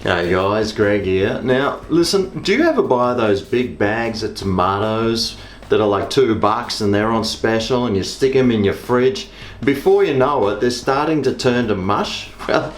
Hey guys, Greg here. Now listen, do you ever buy those big bags of tomatoes that are like $2 and they're on special and you stick them in your fridge? Before you know it, they're starting to turn to mush. Well,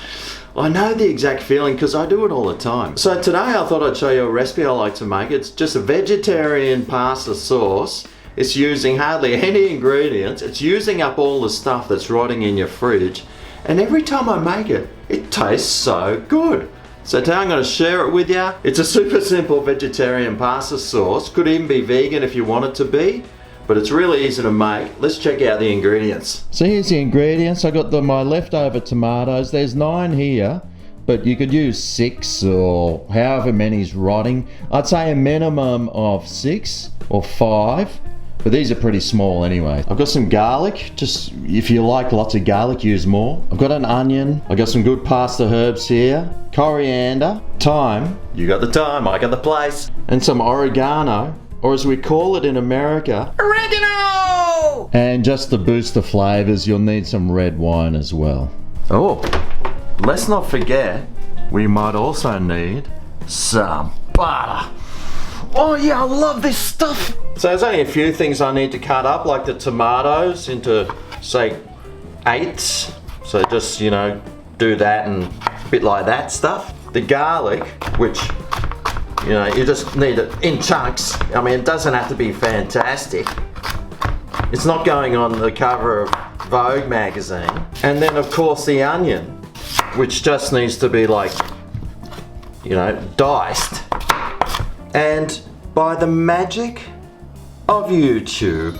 I know the exact feeling because I do it all the time. So today I thought I'd show you a recipe I like to make. It's just a vegetarian pasta sauce. It's using hardly any ingredients. It's using up all the stuff that's rotting in your fridge. And every time I make it, it tastes so good. So today I'm going to share it with you. It's a super simple vegetarian pasta sauce. Could even be vegan if you want it to be. But it's really easy to make. Let's check out the ingredients. So here's the ingredients. I got my leftover tomatoes. There's 9 here, but you could use 6 or however many's rotting. I'd say a minimum of 6 or 5, but these are pretty small anyway. I've got some garlic. Just if you like lots of garlic, use more. I've got an onion. I've got some good pasta herbs here. Coriander, thyme. You got the thyme, I got the place. And some oregano, or as we call it in America, oregano! And just to boost the flavors, you'll need some red wine as well. Oh, let's not forget, we might also need some butter. Oh yeah, I love this stuff. So there's only a few things I need to cut up, like the tomatoes into, say, 8ths. So just, you know, do that and a bit like that stuff. The garlic, which, you know, you just need it in chunks. I mean, it doesn't have to be fantastic. It's not going on the cover of Vogue magazine. And then of course the onion, which just needs to be like, you know, diced. And by the magic of YouTube,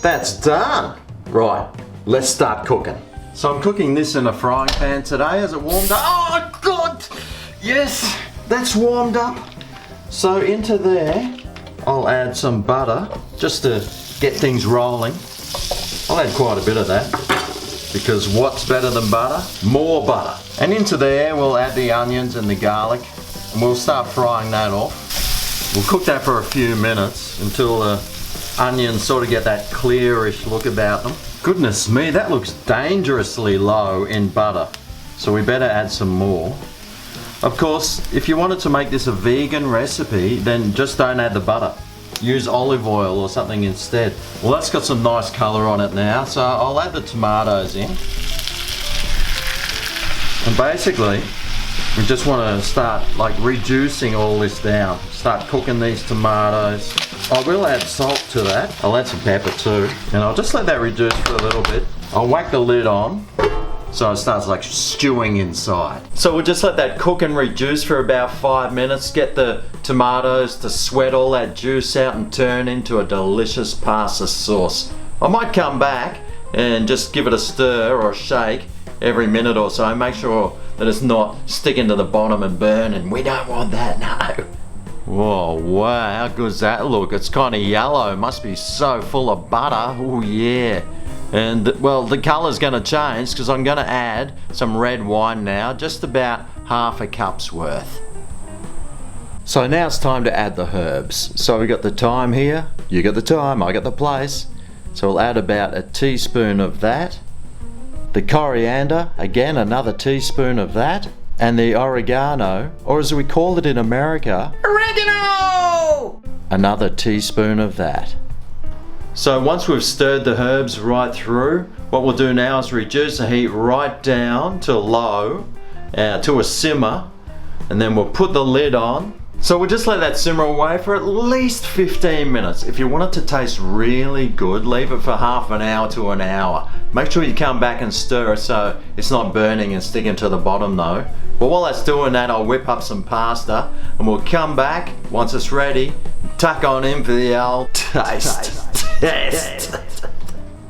that's done. Right, let's start cooking. So I'm cooking this in a frying pan today as it warmed up. Oh God! Yes, that's warmed up. So into there, I'll add some butter just to get things rolling. I'll add quite a bit of that because what's better than butter? More butter. And into there, we'll add the onions and the garlic and we'll start frying that off. We'll cook that for a few minutes until the onions sort of get that clearish look about them. Goodness me, that looks dangerously low in butter. So we better add some more. Of course, if you wanted to make this a vegan recipe, then just don't add the butter. Use olive oil or something instead. Well, that's got some nice color on it now, so I'll add the tomatoes in. And basically, we just want to start like reducing all this down. Start cooking these tomatoes. I will add salt to that. I'll add some pepper too. And I'll just let that reduce for a little bit. I'll whack the lid on, so it starts like stewing inside. So we'll just let that cook and reduce for about 5 minutes. Get the tomatoes to sweat all that juice out and turn into a delicious pasta sauce. I might come back and just give it a stir or a shake every minute or so. Make sure that it's not sticking to the bottom and burning. We don't want that, no. Whoa, wow, how good does that look? It's kind of yellow. Must be so full of butter. Oh yeah. And well, the color's going to change because I'm going to add some red wine now, just about half a cup's worth. So now it's time to add the herbs. So we got the thyme here, you got the thyme, I got the place. So we'll add about a teaspoon of that. The coriander, again another teaspoon of that. And the oregano, or as we call it in America, oregano! Another teaspoon of that. So once we've stirred the herbs right through, what we'll do now is reduce the heat right down to low, to a simmer, and then we'll put the lid on. So we'll just let that simmer away for at least 15 minutes. If you want it to taste really good, leave it for half an hour to an hour. Make sure you come back and stir it so it's not burning and sticking to the bottom though. But while that's doing that, I'll whip up some pasta and we'll come back once it's ready, tuck on in for the old taste.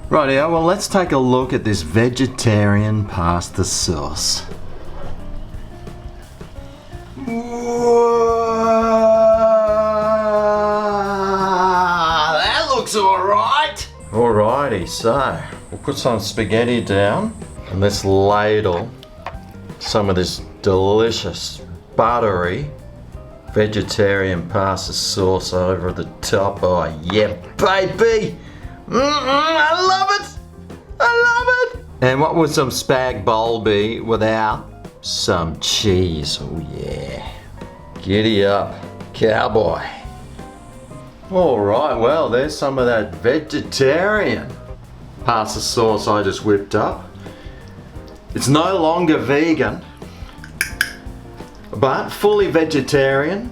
Rightio, well let's take a look at this vegetarian pasta sauce. Whoa, that looks alright. Alrighty, so we'll put some spaghetti down and let's ladle some of this delicious buttery vegetarian pasta sauce over the top. Oh yeah, baby! I love it! I love it! And what would some spag bowl be without some cheese. Oh yeah. Giddy up, cowboy. Alright, well there's some of that vegetarian pasta sauce I just whipped up. It's no longer vegan, but fully vegetarian.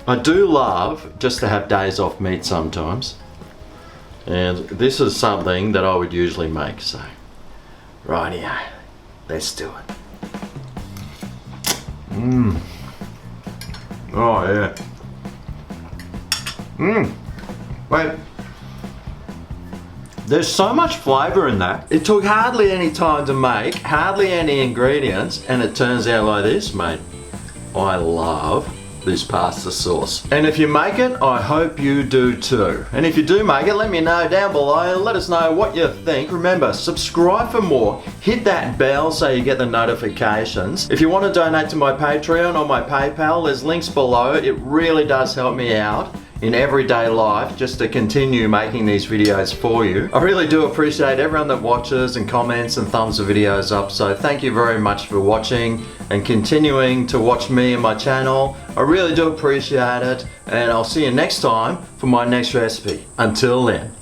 I do love just to have days off meat sometimes. And this is something that I would usually make, so rightio, let's do it. Oh yeah. Wait. There's so much flavour in that. It took hardly any time to make, hardly any ingredients, and it turns out like this, mate. I love this pasta sauce. And if you make it, I hope you do too. And if you do make it, let me know down below. Let us know what you think. Remember, subscribe for more. Hit that bell so you get the notifications. If you want to donate to my Patreon or my PayPal, there's links below. It really does help me out in everyday life just to continue making these videos for you. I really do appreciate everyone that watches and comments and thumbs the videos up, so thank you very much for watching and continuing to watch me and my channel. I really do appreciate it, and I'll see you next time for my next recipe. Until then.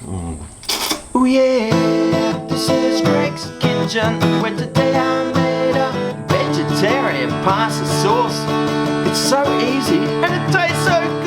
Oh yeah, this is Greg's Kitchen, where today I made a vegetarian pasta sauce. It's so easy and it tastes so good.